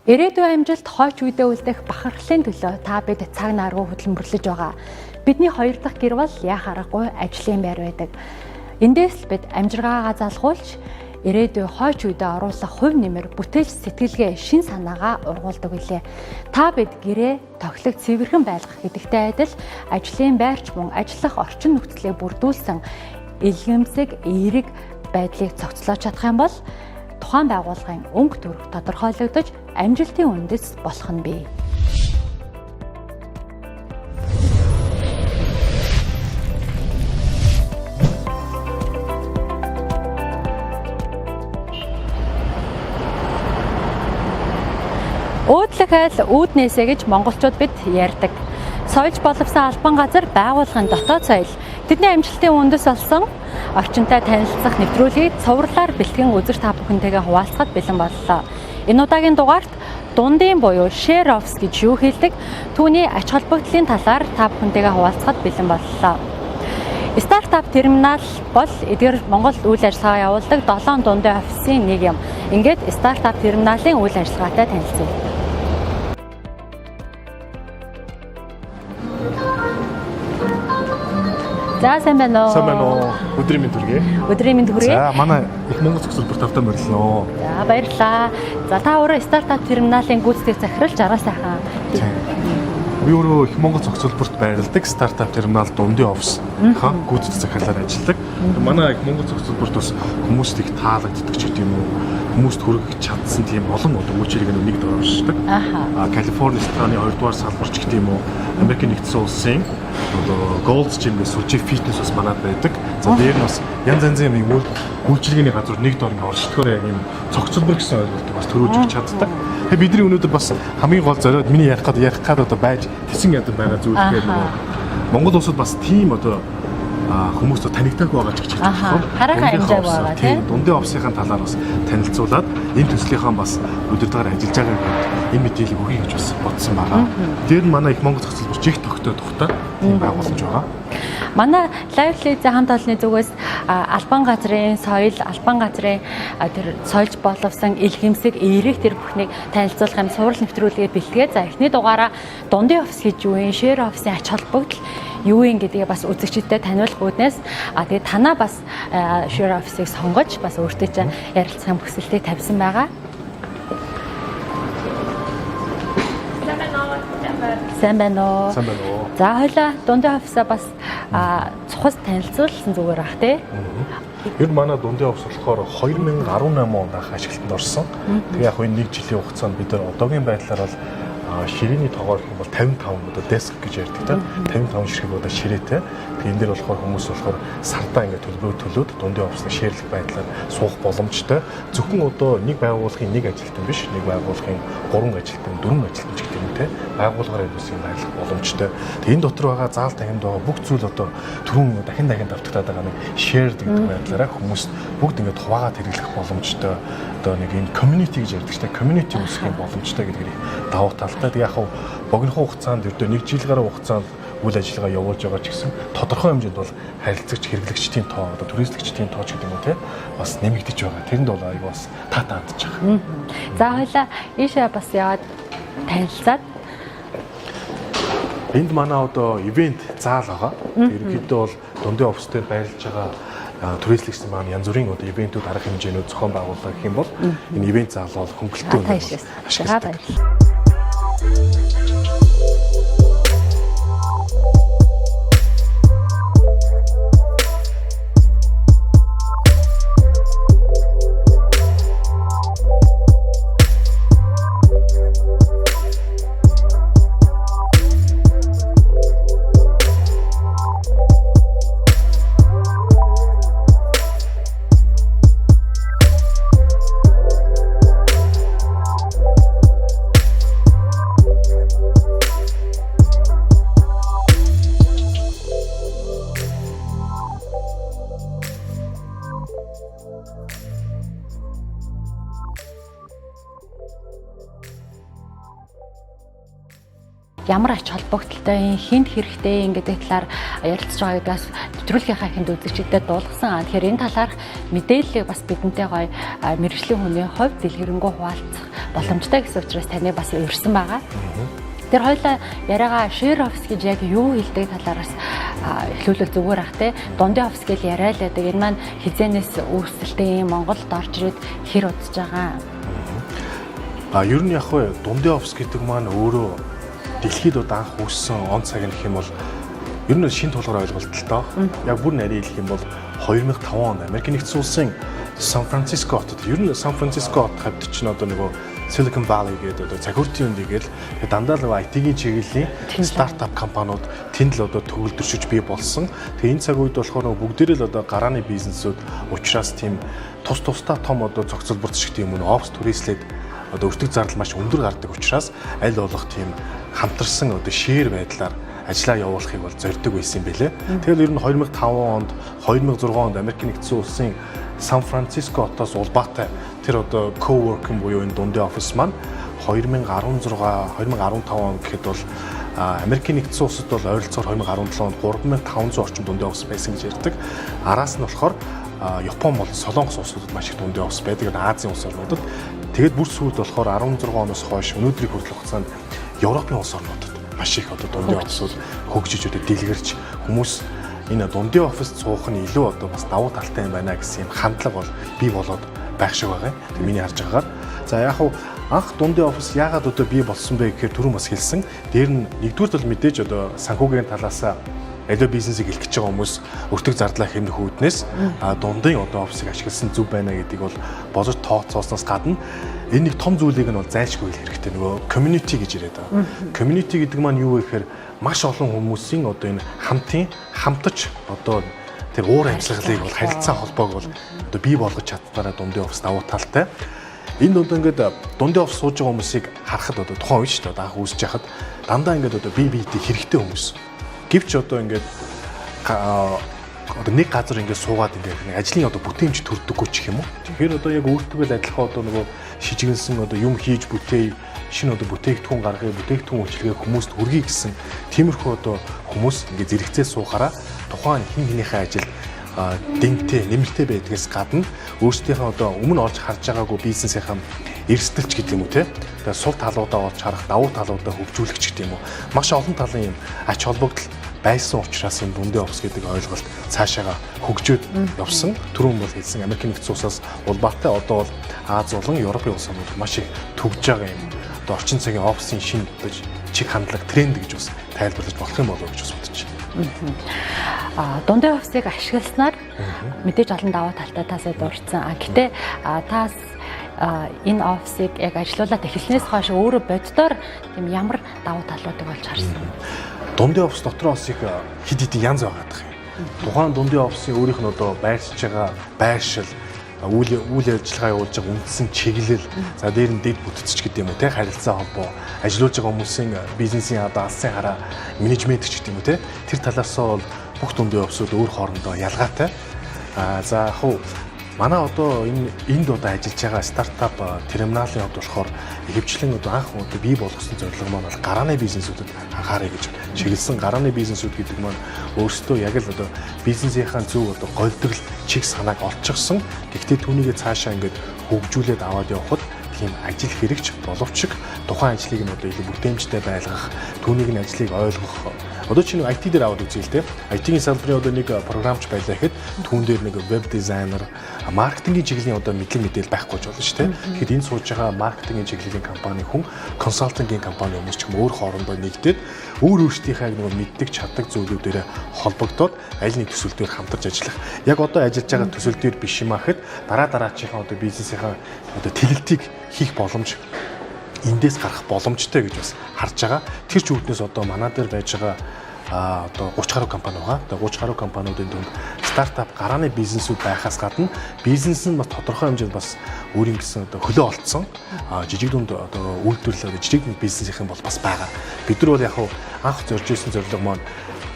Ирээдүйн амжилт хойч үедээ үлдэх бахархлын төлөө та бид цаг наргуу хөдөлмөрлөж байгаа. Бидний хоёр дахь гэр бол яах аргагүй ажлын байр байдаг. Эндээс л бид амжиргаагаа залгуулж ирээдүйн хойч үедээ оруулах хувь нэмэр бүтээж сэтгэлгээ шин санаагаа ургуулдаг билээ. Та бид гэрээ тоглох цэвэрхэн байлгах гэдэгтэй адил ажлын байрч мөн ажиллах орчин нөхцөлийг бүрдүүлсэн илгэмсэг эерэг байдлыг цогцлоож чадах юм бол тухайн байгууллагын өнгө төрх тодорхойлогдож амжилтын үндэс болох нь бий. Уудлах айл үүднээсэ гэж монголчууд бид ярьдаг. Соёлж боловсон албан газар байгууллагын дотоод соёл тэдний амжилтын үндэс болсон орчинтой танилцах нэвтрүүлгийг цувралаар бэлтгэн үзэж та бүхэнтэйгээ хуваалцахад бэлэн боллоо. Энэ удаагийн дугаарт дундын буюу share offs гэж юу хэлдэг? Түүний ач холбогдлын талаар та бүхэнтэйгээ хуваалцахад бэлэн боллоо. Стартап терминал бол эдгээр Монгол үйл ажиллагаа явуулдаг 7 дундын офисын нэг юм. Ингээд стартап терминалын үйл ажиллагаатай танилцъя. За сайн байна уу? Сайн байна уу? Өдрийн мэнд хүргэе. Өдрийн мэнд хүргэе. За манай их Монгол зөвлөлбөр тавтан морилно. За баярлалаа. За та өөрөө стартап терминалын гүйцэтгэх захирал Жаргал сайхан. Би өөрөө их Монгол зөвлөлбөрт байрладаг стартап терминал дундын офис гүйцэтгэх захирлаар ажилладаг. Манай их Монгол зөвлөлбөрт бас хүмүүст их таалагддаг ч гэдэм үү. Хүмүүст хүргэх чадсан тийм олон үйлчилгээг нэг дор оршдог. Калифорни страны 2 дугаар салбарч гэдэг юм уу. Америкийн нэгдсэн улсын Gold's Gym гэсэн сүлжээ фитнес бас манад байдаг. За дээр нь бас янз янзын юм үйлчилгээний газар нэг дор ингэ оршдгоор яг юм цогцлбор гэсэн ойлголтыг бас төрүүлж өгч чаддаг. Тэгээ бидний өнөөдөр бас хамгийн гол зориуд миний ярих гад одоо байж тэсэн ядан байгаа зүйл гэхээр Монгол улсад бас тийм одоо хүмүүст танигдаагүй байгаа ч гэж хэлж байна. Хараахан амжааг байгаа тийм. Дундын офисын талаар бас танилцуулаад энэ төслийнхаа бас өдөртөөр ажиллаж байгаа гэдэг энэ мэдээллийг өгье гэж бас бодсон байгаа. Дээр нь манай их Монгол зөвлөлбөр чих тогтоо тухтай тийм байгууламж байгаа. Манай Lively-ийн хамт олонны зүгээс албан газрын соёл, албан газрын тэр соёлж боловсон илгээмсэг эерэг тэр бүхнийг танилцуулах юм сурал нэвтрүүлгээ бэлтгээ. За эхний дугаараа дундын офис гэж юу юм, share офисын ач холбогдол юу юм гэдгийг бас үзэгчдэд таниулах үүднээс тэгээд танаа бас share офисыг сонгож бас өөртөө чинь ярилцах хүсэлтийг тавьсан байгаа. Сайн байна уу? Сайн байна уу? За хоёлаа дундын офисаа бас цухас танилцуулсан зүгээр ах тий. Ер нь манай дундын офис болохоор 2018 онд анх ашиглалтанд орсон. Тэгээ яг энэ 1 жилийн хугацаанд бид нар одоогийн байдлаар бол ширээний тоогоор их бол 55 одоо деск гэж ярьдаг та 55 ширхэг одоо ширээтэй. Тэгээ энэ дээр болохоор хүмүүс болохоор сардаа ингээд төлбөрөө төлөөд дундын офисны шеэрлэх байдлаар суух боломжтой. Зөвхөн одоо нэг байгууллагын нэг ажилтан биш, нэг байгууллагын 3 ажилтан, 4 ажилтан ч гэдэг юм те. Байгууллагаар юусын байлгах боломжтой. Тэгээ энэ дотор байгаа заал тахимд байгаа бүх зүйл одоо түрүүн дахин давтагдаад байгаа нэг шеэр гэдэг байдлаараа хүмүүс бүгд ингээд хуваагаад хэрэглэх боломжтой. Одоо нэг энэ community гэж ярьдаг чинь community үүсгэх боломжтой гэдгийг давуу талтай. Тэгээ яг богинохон хугацаанд ердөө 1 жил гаруй хугацаанд үйл ажиллагаа явуулж байгаа ч гэсэн тодорхой хэмжээнд бол харилцагч хэрэглэгчдийн тоо одоо туристчдийн тоо ч гэдэг юм уу те бас нэмэгдэж байгаа. Тэрэнд бол аяг бас таатаадж байгаа. За хоёлаа ийшээ бас яваад танилцаад энд манай одоо ивент заал байгаа. Ерөнхийдөө бол дундын офис дээр байрлаж байгаа туристчдын маань янз бүрийн одоо ивентүүд арга хэмжээнүүд зохион байгуулдаг гэх юм бол энэ ивент заал бол хөнгөлөлтөө ашигладаг. ямар ач холбогдолтой хинт хэрэгтэй гэдэг талаар ярилцж байгаа гэдгээс нэвтрүүлгийнхаа хэнд үзэгчдэд дуулгасан. Тэгэхээр энэ талаарх мэдээллийг бас бидэнтэй гоё мэргэжлийн хүний хувьд дэлгэрэнгүй хуваалцах боломжтой гэсэн учраас таны бас урьсан байгаа. Тэр хоёлаа яриагаа share office гэж яг юу хэлдэг талаараас эхлүүлэл зүгээр ах те. Дундын office гэж яриа л байдаг. Энэ маань хизээнээс үүсэлтэй Монголд орж ирээд хэр удаж байгаа. Ер нь яг хөө дундын office гэдэг маань өөрөө дэлхийд анх үүссэн он цаг нэх юм бол ер нь шинэ тулгаар ойлголттой. Яг бүр нарийн хэлэх юм бол 2005 онд Америк нэгдсэн улсын Сан Франциско хотод ер нь Сан Франциско хот хавьд чинь одоо нөгөө Silicon Valley гэдэг одоо захиуртын үнд игээл дандаа л IT-ийн чиглэлийн стартап компаниуд тэнд л одоо төгөлдрөж бий болсон. Тэгээ энэ цаг үед болохоор бүгдээрээ л одоо гарааны бизнесүүд учраас тийм тусдаа том одоо зохицолборт шиг тийм офс түрээслээд одоо өртөг зардал маш өндөр гардаг учраас аль болох тийм хамтарсан одоо шеэр байдлаар ажиллаа явуулахыг бол зорддог байсан юм билэ. Тэгэл ер нь 2005 онд 2006 онд Америк нэгдсэн улсын Сан Франциско хотоос улбаатай тэр одоо co-working буюу энэ дундын офис маань 2016 2015 он гэхэд бол Америк нэгдсэн улсад бол ойролцоогоор 2017 онд 3500 орчим дундын офис байсан гэж ярьдаг. Араас нь болохоор Япон болон Солонгос улсуудад маш их дундын офис байдаг. Азийн улс орнуудад. Тэгээд бүр сүүлд болохоор 16 оноос хойш өнөөдрийн хүртэл хугацаанд Европын улс орнуудад маш их одоо дундын офисууд хөгжиж өдөө дэлгэрч хүмүүс энэ дундын офис цуух нь илүү одоо бас давуу талтай юм байна гэсэн юм хандлага бол бий болоод байх шиг байгаа. Тэг миний харж байгаагаар. За яг хуу анх дундын офис яагаад одоо бий болсон бэ гэхээр түрүүн бас хэлсэн. Дээр нь нэгдүгээр бол мэдээж одоо санхүүгийн талаас аливаа бизнесийг эхлэх гэж байгаа хүмүүс өртөг зардлаа хэмнэх үүднээс дундын одоо офисыг ашигласан зүв байна гэдгийг бол бозож тооцоосноос гадна энэ нэг том зүйлийг нь бол зайлшгүй хэлэх хэрэгтэй. Нөгөө community гэж яриад байгаа. Community гэдэг маань юу вэ гэхээр маш олон хүмүүсийн одоо энэ хамтаж одоо тэр уур амьсгалыг бол харилцаа холбоог бол одоо бий болгож чаддаараа дундын офис давуу талтай. Энэ дунд ингээд дундын офис сууж байгаа хүмүүсийг харахад одоо тухайн үе шүү дээ. Анх үүсэж яхад дандаа ингээд одоо бие биетэй хэрэгтэй хүмүүс. Гэвч одоо ингээд одоо нэг газар ингээд суугаад ингээд ажлын одоо бүтээмж төрдөггүй ч юм уу. Тэгэхээр одоо яг өөртөө л адилхан одоо нөгөө шижигнсэн одоо юм хийж бүтээе, шинэ одоо бүтээгдэхүүн гаргая, бүтээгдэхүүн үйлчилгээ хүмүүст хүргэе гэсэн тиймэрхүү одоо хүмүүс ингээд зэрэгцээ суухаараа тухайн хин хинийхээ ажил дэмтэй, нэмэртэй байдгаас гадна өөрсдийнхөө одоо өмнө олж харж байгаагүй бизнесийнхаа эрсдэлч гэдэг юм уу те. Тэгээ сул талуудаа олж харах, давуу талуудаа хөгжүүлэгч гэдэг юм уу. Маш олон талын юм ач холбогдол байсан учраас энэ дундын офис гэдэг ойлголт цаашаага хөгжөөд явсан. Түрүүн бол хэлсэн Америк нэгдсэн улсаас улбаатай одоо бол Аз болон Европын улс орнууд маш их төгж байгаа юм. Одоо орчин цагийн офисын шинэ чиг хандлага тренд гэж бас тайлбарлаж болох юм болов уу гэж бас бодож байна. Дундын офисыг ашигласнаар мэдээж олон давуу талтай таасаа дурдсан. Гэтэ таас энэ офисыг яг ажиллуулаад эхлснээс хойш өөрөө боддоор тийм ямар давуу талуудыг олж харсан. Дундын офис дотор бас их хэд хэдэн янз байгаад байгаа юм. Тухайн дундын офисын өөрийнх нь одоо байршиж байгаа байршил, үйл ажиллагаа явуулж байгаа үндсэн чиглэл, за дээр нь дэд бүтцч гэдэг юм уу те, харилцаа холбоо, ажиллаж байгаа хүмүүсийн бизнесийн одоо алсын хараа, менежмент ч гэдэг юм уу те. Тэр талаас бол бүх дундын офисууд өөр хоорондоо ялгаатай. За яг манай одоо энд одоо ажиллаж байгаа стартап терминалийн хувьд болохоор ихэвчлэн одоо анх удаа бий болгосон зорилго маань бол гарааны бизнесүүдэд анхаарай гэж чиглэсэн. Гарааны бизнесүүд гэдэг маань өөрсдөө яг л одоо бизнесийнхаа зөв одоо голдрол чиг санааг олчихсон. Гэхдээ түүнийгээ цаашаа ингээд хөгжүүлээд аваад явхад тийм ажил хэрэгч боловч тухайн ажлыг нь одоо илүү бүтээмжтэй байлгах, түүнийг нь ажлыг ойлгох. Одоо чинь IT дээр аваад үзье л те. IT-ийн салбарын одоо нэг програмч байлаа гэхэд түүн дээр нэг веб дизайнер, маркетингийн чиглэлийн одоо мэдлэг мэдээлэл байхгүй ч болно шүү дээ. Тэгэхэд энэ сууж байгаа маркетингийн чиглэлийн компани хүн, консалтингийн компани хүмүүс ч юм өөр хоорондоо нэгдээд өөрсдийнхээ нэг мэддэг чаддаг зүйлүүдээр холбогдоод аль нэг төсөл дээр хамтарч ажиллах. Яг одоо ажиллаж байгаа төсөл дээр биш юм ахэд дараачихаа одоо бизнесийнхаа одоо тэлэлтийг хийх боломж эндээс гарах боломжтой гэж бас харж байгаа. Тэр ч үүднээс одоо манай дээр байж байгаа одоо 30 гаруй компани байгаа. Одоо 30 гаруй компаниудын дунд стартап гарааны бизнесүүд байхаас гадна бизнес нь бас тодорхой хэмжээнд бас өөрийн гэсэн одоо хөлөө олцсон. Жижиг дунд одоо үйлдвэрлэл жижиг бизнесийн бол бас байгаа. Бид нар бол яг анх зорж ирсэн зорилго маань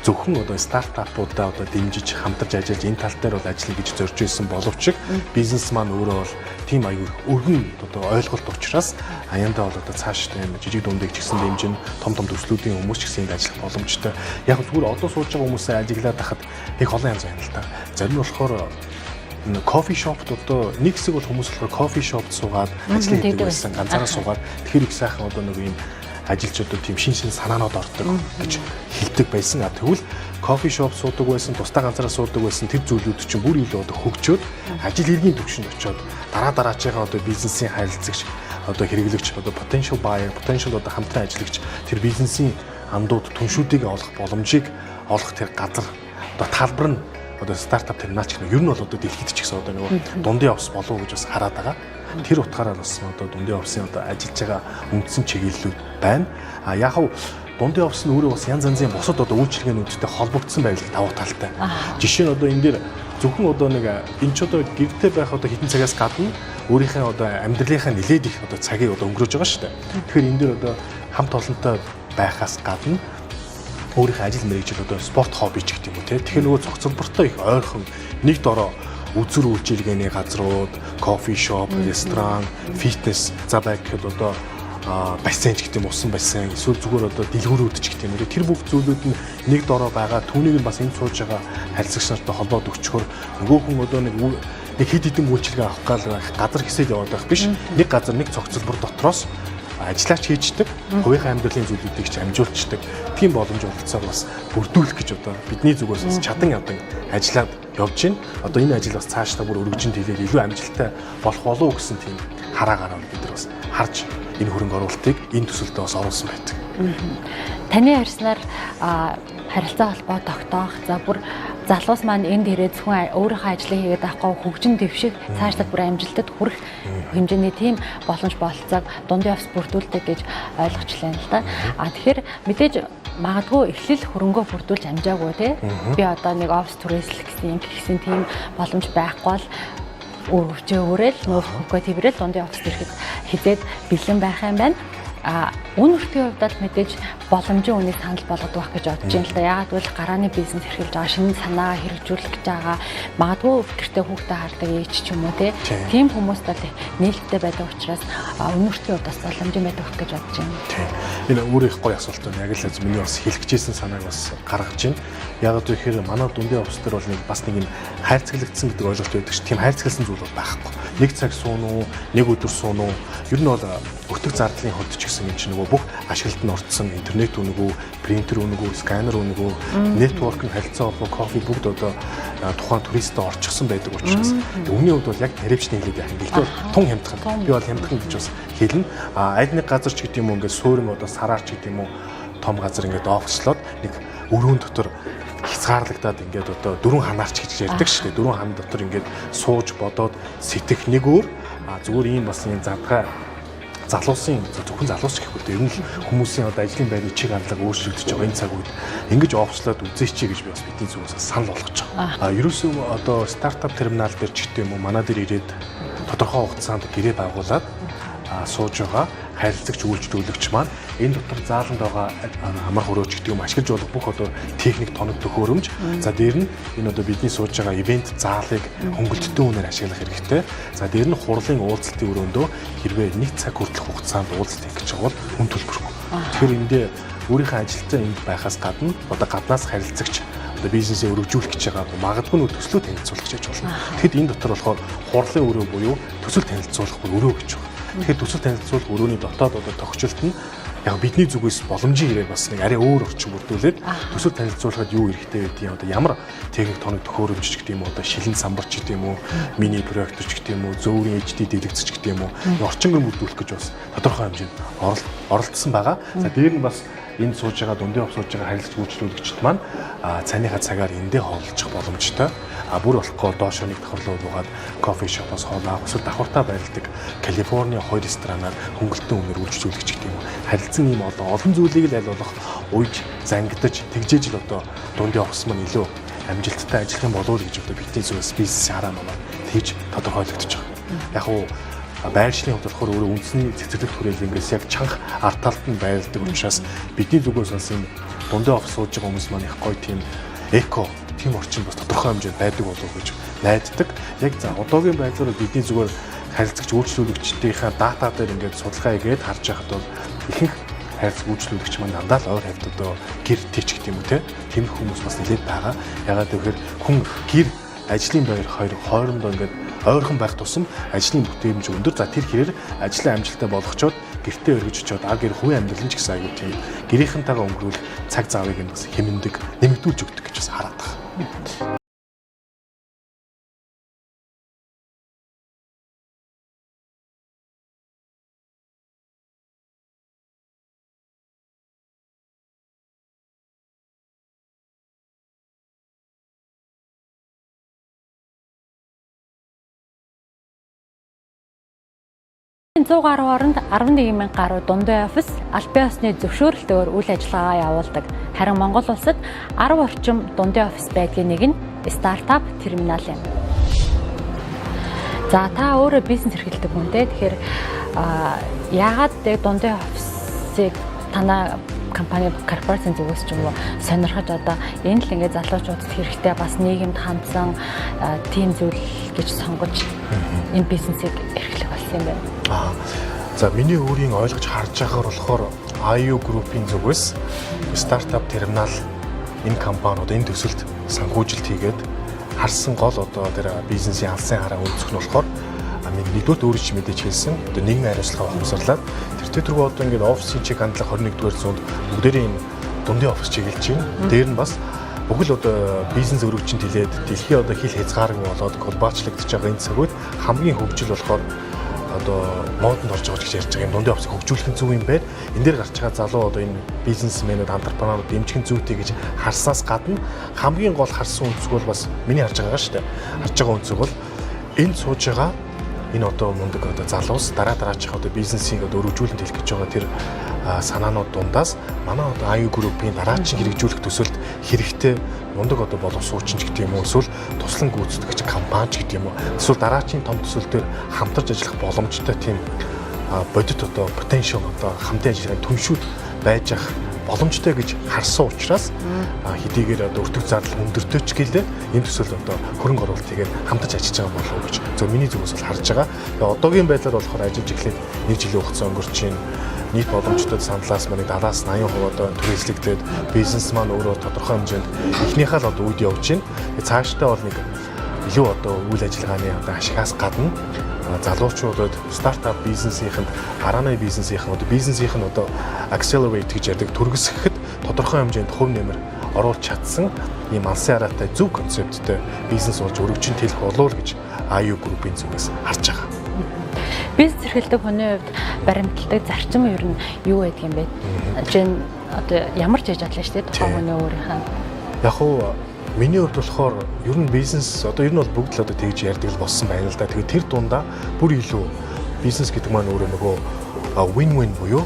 зөвхөн одоо стартапуудаа одоо дэмжиж хамтарч ажиллаж энэ тал дээр бол ажиллая гэж зорж ирсэн боловч бизнес маань өөрөө бол тийм аюул өргөн одоо ойлголт учраас аяндаа бол одоо цаашдаа юм жижиг дундыг ч гэсэн дэмжин том төслүүдийн хүмүүс ч гэсэн энд ажиллах боломжтой. Яг зүгээр одоо сууж байгаа хүмүүсээ ажиглаад хахад их олон янз байна л да. Зарим нь болохоор кофе шопт одоо нэг хэсэг бол хүмүүс болохоор кофе шопт суугаад ажил хийдэг байсан, ганцаараа суугаад тэгэхээр их сайхан одоо нэг юм ажилчдад тийм шин санаанууд ордог гэж хэлдэг байсан. Тэгвэл кофе шоп суудаг байсан, тусдаа ганцаараа суудаг байсан тэр зүйлүүд чинь бүр илүү одоо хөгжөөд ажил хэргийн түвшинд очиод дараачаагаа одоо бизнесийн харилцагч одоо хэрэглэгч одоо potential buyer, potential одоо хамтран ажиллагч тэр бизнесийн андууд түншүүдийг олох боломжийг олох тэр газар одоо талбар нь одоо стартап терминал ч гэх юм. Ер нь бол одоо дэлхийд ч гэсэн одоо нөгөө дундын офс болов гэж бас хараад байгаа. Тэр утгаараа бас одоо дундын офсын одоо ажиллаж байгаа үндсэн чиглэлүүд байна. Яг нь дундын офс нь өөрөө бас янз янзын бусад одоо үйлчилгээнүүдтэй холбогдсон байвал давуу талтай. Жишээ нь одоо энэ дээр зөвхөн одоо нэг энэ ч одоо гэртээ байх одоо хэдэн цагаас гадна өөрийнхөө одоо амьдралынхаа нэлээд их одоо цагийг одоо өнгөрөөж байгаа шүү дээ. Тэгэхээр энэ дээр одоо хамт олонтой байхаас гадна өөрийнхөө ажил мэргэжил одоо спорт хобби ч гэх юм уу те. Тэгэхээр нөгөө цогцлбортой их ойрхон нэг дороо үзүр үйлчилгээний газрууд, кофе шоп, ресторан, фитнес за байх гэхэд одоо бассейн ч гэх юм усан бассейн эсвэл зүгээр одоо дэлгүүрүүд ч гэх юм уу. Тэр бүх зүйлүүд нь нэг дороо байгаа. Түүнийг нь бас энэ сууж байгаа харилцагч нартай холбоод өгчхөөр нөгөө хүн одоо нэг хэд хэдэн үйлчилгээ авах гал газар хэсэл яваад байх биш. Нэг газар нэг цогцлбор дотроос ажиллаач хийждэг, хувийнхаа амьдралын зүйлүүдийг ч амжуулцдаг. Тийм боломж олгоцоор бас бүрдүүлэх гэж одоо бидний зүгээс чадан ядан ажиллаад явж байна. Одоо энэ ажил бас цаашдаа бүр өргөжинд хийлээд илүү амжилттай болох болов уу гэсэн тийм хараагаар бид нар бас харж энэ хөрөнгө оруулалтыг энэ төсөлдөө бас оруулсан байдаг. Таны харснаар харилцаа холбоо тогтоох за бүр залуус маань энд ирээд зөвхөн өөрийнхөө ажлыг хийгээд байхгүй хөгжин дэвших цаашлаад бүр амжилтад хүрэх хэмжээний тийм боломж бололцоог дундын офс бүрдүүлдэг гэж ойлгочлаа л да. Тэгэхээр мэдээж магадгүй эхлэл хөрөнгөө бүрдүүлж амжаагүй те. Би одоо нэг офс түрээслэх гэсэн тийм боломж байхгүй бол өөрөвчөө өрөөл нүүр хөнгөө тэрэл дундын офс ирэхэд хизээд бэлэн байх юм байна. Үн өртгийн хувьд л мэдээж боломжийн үнийг санал болгодог байх гэж бодож байна л да. Яагаад гэвэл гарааны бизнес эрхэлж байгаа шинэ санаа хэрэгжүүлэх гэж байгаа магадгүй гэртээ хүүхдээ хардаг ээж ч юм уу тийм хүмүүст л нээлттэй байдаг учраас үн өртгийн хувьд бас боломжийн байдаг гэж бодож байна. Энэ өөр их гоё асуулт байна. Яг л миний бас хэлэх гэжсэн санааг бас гаргаж байна. Яагаад гэвэл манай дундын офс дээр бол бас нэг юм хайрцаглагдсан гэдэг ойлголт байдаг ш. Тийм хайрцагласан зүйл бол байхгүй. Нэг цаг суун уу, нэг өдөр суун уу. Ер нь бол өтөг зардлын хувьд ч гэсэн юм чинь нөгөө бүх ашиглалт нь орцсон интернет үнэгүй, принтер үнэгүй, сканер үнэгүй, нэтворкинг харилцаа холбоо, кофе бүгд одоо тухайн туристтэй орчихсон байдаг учраас үүний хувьд бол яг таривчны хэлээд яах юм. Гэхдээ тун хямдхан. Би бол хямдхан гэж бас хэлнэ. Аль нэг газар ч гэдэг юм уу ингээд суурин одоо сараар ч гэдэг юм уу том газар ингээд офслоод нэг өрөөнд дотор хязгаарлагдаад ингээд одоо дөрвөн ханаарч гэж ярьдаг шүү дээ. Дөрвөн хан дотор ингээд сууж бодоод сэтгэх нэг өөр зүгээр ийм бас юм задгай залуусын зөвхөн залуус гэхгүй дээ. Ер нь хүмүүсийн одоо ажлын байрны чиг хандлага өөрчлөгдөж байгаа энэ цаг үед ингэж офслоод үзээч гэж би бас бидний зүгээс санал болгож байгаа. Ерөөсөө одоо стартап терминал дээр ч гэдэг юм уу манай дээр ирээд тодорхой хугацаанд гэрээ байгуулад сууж байгаа харилцагч үйлчлүүлэгч маань энэ дотор зааланд байгаа амар хөрөөч гэдэг юм ашиглаж болох бүх одоо техник тоног төхөөрөмж за дээр нь энэ одоо бидний сууж байгаа ивент заалыг хөнгөлөлттэй үнээр ашиглах хэрэгтэй. За дээр нь хурлын уулзалтын өрөөндөө хэрвээ 1 цаг хүртэлх хугацаанд уулзалт хийх гэж байгаа бол хүн төлбөргүй. Тэгэхээр эндээ өөрийнхөө ажилтаа энд байхаас гадна одоо гаднаас харилцагч одоо бизнесээ өргөжүүлэх гэж байгаа магадгүй нөө төслөө танилцуулах гэж болно. Тэгэхэд энэ дотор болохоор хурлын өрөө буюу төсөл танилцуулах өрөө гэж байна. Тэгэхээр төсөл танилцуулах өрөөний дотоод одоо тогтчлт нь яг бидний зүгээс боломжийн ирээ бас нэг арай өөр орчин бүрдүүлээд төсөл танилцуулахад юу хэрэгтэй гэдэг юм одоо ямар техник тоног төхөөрөмж ч гэдэг юм уу одоо шилэн самбарч гэдэг юм уу мини проектор ч гэдэг юм уу зөөврийн HD дэлгэцч гэдэг юм уу орчингөр бүрдүүлэх гэж бас тодорхой хэмжээнд оролцсон байгаа. За дээр нь бас энд сууж байгаа дундын офс сууж байгаа харилцагч үйлчлүүлэгчд маань цаныхаа цагаар эндээ хооллох боломжтой. Бүр болохгүй доошо нэг давхарлуу буугаад кофе шопоос хоолоо авах эсвэл давхартаа байрладаг Калифорни 2 ресторанаар хөнгөлөлтөө үнээр үйлчлүүлэгч гэдэг юм. Харилцан ийм олон зүйлийг л аль болох ууж зангидаж тэгжээж л одоо дундын офс маань илүү амжилттай ажиллах юм болов уу гэж одоо бидний зүгээс бизнес хараа намаа тэгж тодорхойлогдож байгаа. Яг уу байршлын хувьд болохоор өөрөө үндсний цэцэрлэг хүрээлэнгээс яг чанга арт талд нь байрладаг учраас бидний зүгээс бас энэ дундын офс сууж байгаа хүмүүс маань их гоё тийм эко тийм орчин бас тодорхой хэмжээнд байдаг болов уу гэж найддаг. Яг за одоогийн байдлаар бидний зүгээр харилцагч үйлчлүүлэгчдийнхээ дата дээр ингээд судалгаа хийгээд харж байхад бол ихэнх харилцаг үйлчлүүлэгч маань дандаа л ойр хавьд одоо гэр тийч гэх юм уу тийм хүмүүс бас нэлээд байгаа. Ягаад гэвэл хүн гэр ажлын байр хоёр хоорондоо ингээд ойрхон байх тусам ажлын бүтээмж өндөр. За тэр хэрээр ажлаа амжилттай болгочоод гэртээ өргөж очиод гэр хувийн амьдрал ч гэсэн аягүй тийм гэрийнхэнтэйгээ өнгөрүүл цаг заавыг нь бас хэмндэг нэмэгдүүлж өгдөг гэж бас хараад байгаа. Энэ 100 гаруй оронд 11,000 гаруй дундын офис аль бие усны зөвшөөрөлтөөр үйл ажиллагаагаа явуулдаг. Харин Монгол улсад 10 орчим дундын офис байдгийн нэг нь стартап терминал юм. За та өөрөө бизнес эрхэлдэг хүн те. Тэгэхээр яагаад дундын офисыг танай компани корпорацийн зүгээс ч юм уу сонирхож одоо энэ л ингээд залуучуудад хэрэгтэй бас нийгэмд хандсан тийм зүйл гэж сонгож энэ бизнесийг эрхлэх болсон юм байна. За миний өөрийн ойлгож харж байгаагаар болохоор IU Group-ийн зүгээс стартап терминал энэ компаниуд энэ төсөлд санхүүжилт хийгээд харсан гол одоо тэр бизнесийн алсын хараа үүсгэх нь болохоор нэгдүгээр өөрөө ч мэдээж хэлсэн одоо нийгмийн хариуцлага ухамсарлаад тэр төргөө одоо ингээд офисын чиг хандлага 21-р зуунд бүгдээрийн дундын офис чиглэж байна. Дээр нь бас бүгд одоо бизнес өргөжинд хилээд дэлхийн одоо хил хязгааргүй болоод глобалчлагдж байгаа энэ цагууд хамгийн хөгжил болохоор одоо модонд орж байгаа гэж ярьж байгаа юм дундын офисыг хөгжүүлэх нь зөв юм байна. Энэ дээр гарч байгаа залуу одоо энэ бизнесмэнүүд, антрепренерууд дэмжих нь зүйтэй гэж харснаас гадна хамгийн гол харсан үнцэг бол бас миний харж байгаа шүү дээ. Харж байгаа үнцэг бол энд сууж байгаа энэ одоо мундаг одоо залуус дараачих одоо бизнесийг одоо өргөжүүлэлт хэлэх гэж байгаа тэр санаанууд дундаас манай одоо IU Group-ийн дараагийн хэрэгжүүлэх төсөлд хэрэгтэй мундаг одоо боловсруучч гэдэг юм уу эсвэл туслан гүйцэтгэгч компани ч гэдэг юм уу эсвэл дараагийн том төсөл дээр хамтарч ажиллах боломжтой тийм бодит одоо потенциал одоо хамтын ажиллагааны түншүүд байж ах боломжтой гэж харсан учраас хэдийгээр одоо өртөг зардал өндөртэй ч гэлээ энэ төсөл одоо хөрөнгө оруулалт хийгээд хамтарч ажиллаж байгаа болов уу гэж зөв миний зүгээс бол харж байгаа. Тэгээ одоогийн байдлаар болохоор ажиллаж эхлээд 1 жилийн хугацаа өнгөрч байна. Нийт боломжтой саналаас маань 70-80% одоо түрээслэгдээд бизнес маань өөрөө тодорхой хэмжээнд эхнийхээ л одоо үед явж байна. Цаашдаа бол нэг илүү одоо үйл ажиллагааны одоо ашигаас гадна залуучуудад стартап бизнесийнхэнд харааны бизнесийнхэн одоо accelerate гэж ярьдаг түргэсгэхэд тодорхой хэмжээнд хөв нэмэр оруулж чадсан ийм алсын хараатай зөв концепттэй бизнес болж өргөжинд хэлэх болов гэж IU Group-ийн зүгээс харж байгаа. Бизнес эрхэлдэг хүний хувьд баримтлагдаг зарчим ер нь юу байдаг юм бэ? Жин одоо ямар ч хийж чадлаа шүү дээ тухайн хүний өөрийнхөө. Яг уу миний хувьд болохоор ер нь бизнес одоо ер нь бол бүгд л одоо тэгж ярьдаг л болсон байна л да. Тэгээд тэр дундаа бүр илүү бизнес гэдэг маань өөрөө нөгөө win-win буюу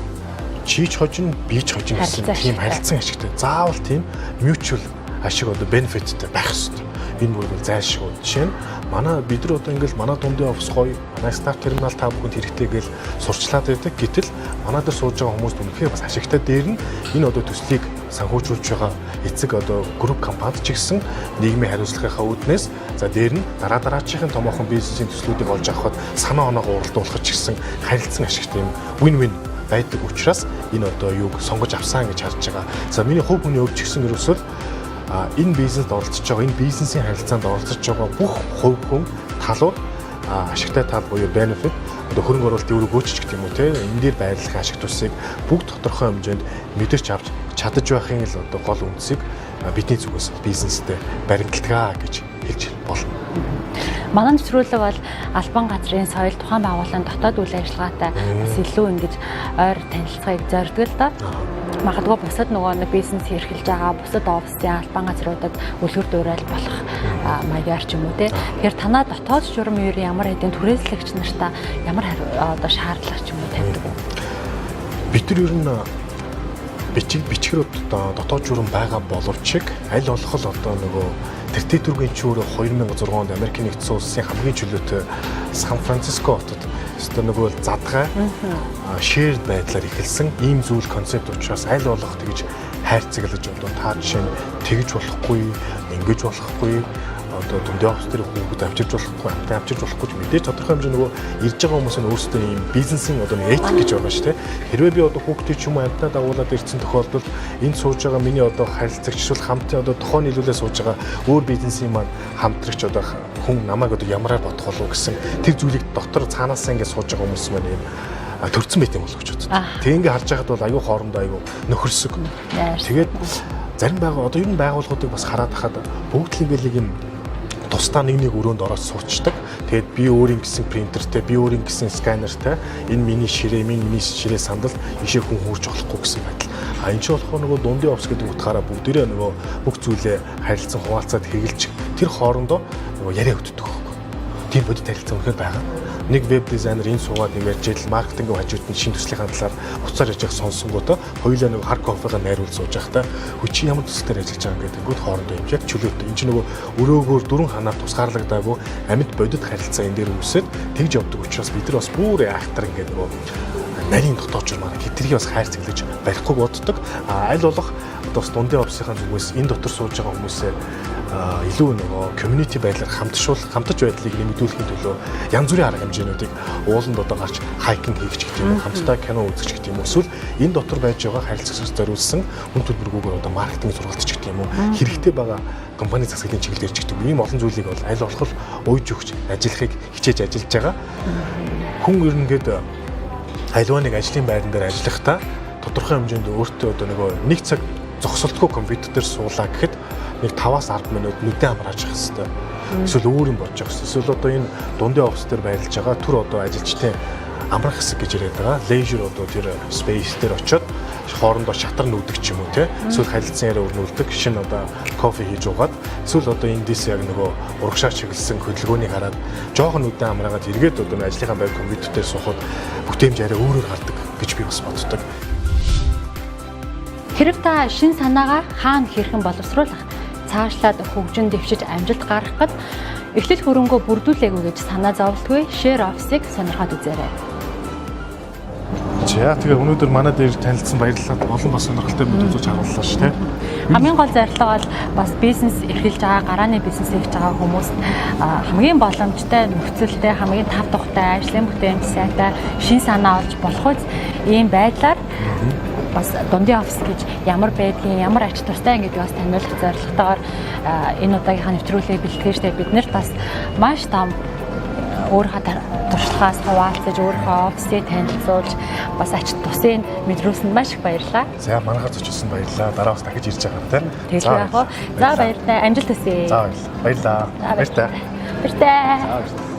чи ч хожин би ч хожин гэсэн тийм харилцан ашигтай. Заавал тийм mutual ашиг одоо benefitтэй байх хэрэгтэй. Энэ бүр зайлшгүй. Жишээ нь манай бид нар одоо ингээл манай дундын офис гоё, манай старт терминал та бүхэнд хэрэгтэй гэж сурчлаад байдаг. Гэтэл манай дээр сууж байгаа хүмүүст үнэхээр бас ашигтай. Дээр нь энэ одоо төслийг санхүүжүүлж байгаа эцэг одоо групп компанид ч гэсэн нийгмийн хариуцлагынхаа үүднээс за дээр нь дараачихын томоохон бизнесийн төслүүдийг олж авахд санаа оноогоо уралдуулах ч гэсэн харилцан ашигтай юм win-win байдаг учраас энэ одоо юуг сонгож авсан гэж харж байгаа. За миний хувь хүний өвч гэсэн ерөөсөл энэ бизнест оролцож байгаа, энэ бизнесийн харилцаанд оролцож байгаа бүх хувь хүн талууд ашигтай тал буюу benefit одоо хөрөнгө оруулалтын үүрэг гүйцэтгэх гэдэг юм уу те энэ дээр байрлах ашиг тусыг бүгд тодорхой хэмжээнд мэдэрч авч чадаж байхын л одоо гол үндсийг бидний зүгээс бизнестэй баримталдаг гэж хэлж болно. Манай нэвтрүүлэг бол албан газрын соёл тухайн байгууллагын дотоод үйл ажиллагаатай бас илүү ингэж ойр танилцахыг зорддог л доо. Магадгүй бусад нөгөө нэг бизнес эрхэлж байгаа бусад офисын албан газруудад үлгэр дуурайл болох маягаар ч юм уу те. Тэгэхээр танаа дотоод журам юу ямар хэдийн түрээслэгч нартаа ямар одоо шаардлага ч юм уу тавьдаг вэ? Бид нар ер нь бичгээр дотоод журам байгаа боловч аль болох л одоо нөгөө Тэртетүргийн чөөр 2006 онд Америкийн нэгдсэн улсын хамгийн чөлөөтэй Сан Франциско хотод өстө нөгөө задгай shared байдлаар эхэлсэн ийм зүйл концепт учраас аль болох тэгж хайрцаглаж болов та жишээ нь тэгж болохгүй, ингэж болохгүй одоо дундын офис дээр хүүхэд авчирч болохгүй, амттай авчирч болохгүй ч мэдээж тодорхой хэмжээ нөгөө ирж байгаа хүмүүс нь өөрсдөө ийм бизнесийн одоо нэг этик гэж байгаа шүү дээ. Хэрвээ би одоо хүүхдийг ч юм уу амттай дагуулад ирсэн тохиолдолд энд сууж байгаа миний одоо харилцагч эсвэл хамтын одоо тухайн нийлүүлээ сууж байгаа өөр бизнесийн маань хамтрагч одоо хүн намайг одоо ямараар бодох болов гэсэн тэр зүйлийг дотор цаанаасаа ингэ сууж байгаа хүмүүс маань ийм төрцөн байт юм болов гэж бодсон. Тэг ингээ харж байхад бол аюу хоорондоо аюу нөхөрсөг. Тэгээд зарим одоо ер нь байгууллагуудыг бас хараад хахад бүгд л ингээл юм тусдаа нэг өрөөнд ороод суучдаг. Тэгээд би өөрийн гэсэн принтертэй, би өөрийн гэсэн сканертай энэ миний ширээ сандал ишээ хүн хурж болохгүй гэсэн байдал. Энэ ч болохоор нөгөө дундын офс гэдэг утгаараа бүгдээрээ нөгөө бүх зүйлээ харилцан хуваалцаад хэрэгжилж тэр хоорондоо нөгөө яриа өгдөг байхгүй. Тийм бодит харилцаа үнэхээр байгаа. Нэг веб дизайнер энэ суугаад ярьж ил маркетинг хажууд нь шинэ төслийн талаар буцаар яж явах сонсонгуудаа хоёулаа нэг хар кофега найруулж сууж байхдаа чи ямар төслөөр ажиллаж байгаа гэдэг ингүүд хоорондоо юм яг чөлөөтэй. Энд чинь нөгөө өрөөгөөр дөрвөн ханаар тусгаарлагдаагүй амьд бодит харилцаа энэ дээр үүсээд тэгж явдаг учраас бид нар бас бүр айхтар ингээд нөгөө нарийн дотоод журмаар тэднийг бас хайр цэглэж барихгүй боддог. Аль болох одоо бас дундын офисынхаа зүгээс энэ дотор сууж байгаа хүмүүсээ илүү нөгөө community байдлаар хамтаж байдлыг нэмэгдүүлэхийн төлөө янз бүрийн арга хэмжээнүүдийг ууланд одоо гарч хайкинг хийх ч гэх юм уу, хамтдаа кино үзэх ч гэх юм уу, эсвэл энэ дотор байж байгаа харилцагчдад зориулсан хүн төлбөргүйгээр одоо маркетинг сургалт ч гэх юм уу, хэрэгтэй байгаа компани засаглалын чиглэлээр ч гэх юм ийм олон зүйлийг бол аль болох уйж өгч ажиллахыг хичээж ажиллаж байгаа. Хүн ер нь гээд альва нэг ажлын байран дээр ажиллахдаа тодорхой хэмжээнд өөртөө одоо нэг цаг зогсолтгүй компьютер дээр суулаа гэхэд нэг 5-10 минут нүдэн амрааж явах хэрэгтэй. Эсвэл өөр юм бодож явах хэрэгтэй. Эсвэл одоо энэ дундын офис дээр байрлаж байгаа түр одоо ажилчтай амрах хэсэг гэж яриад байгаа. Leisure одоо тэр space дээр очиод хоорондоо шатар нүүдэг ч юм уу те. Эсвэл харилцан яриа өрнүүлдэг. Шинэ одоо кофе хийж уугаад эсвэл одоо эндээс яг нөгөө урагшаа чиглэсэн хөдөлгөөнийг хараад жоохон нүдэн амраагаад эргээд одоо ажлынхаа байр компьютер дээр суухад бүтээмж арай өөрөөр гардаг гэж би бас боддог. Хэрэг та шин санаагаа хаана хэрхэн боловсруулах, цаашлаад хөгжин дэвшиж амжилт гаргахад эхлэл хөрөнгөө бүрдүүлээгүй гэж санаа зовлтгүй Share Office-ыг сонирхоод үзээрэй. За тэгээ өнөөдөр манай дээр танилцсан баярлалаа. Олон бас сонирхолтой мэдээ үзүүлж харууллаа ш тэ. Хамгийн гол зорилго бол бас бизнес эрхэлж байгаа, гарааны бизнес хийж байгаа хүмүүст хамгийн боломжтой нөхцөлтэй, хамгийн тав тухтай, ажлын бүтээмж сайтай шин санаа олж болох үз ийм байдлаар бас дундын офис гэж ямар байдгийг, ямар ач тустай гэдгийг бас таниулах зорилготойгоор энэ удаагийнхаа нэвтрүүлгийг бэлтгэж штэ бид нарт бас маш том өөрийнхөө туршлагаас хуваалцаж өөрийнхөө офисыг танилцуулж бас ач тусыг мэдрүүлсэнд маш их баярлалаа. За манайхаар зочилсан баярлалаа. Дараа бас дахиж ирж байгаа юм тийм. За баярлалаа. Амжилт хүсье. За баярлалаа. Баярлалаа. Баярлалаа.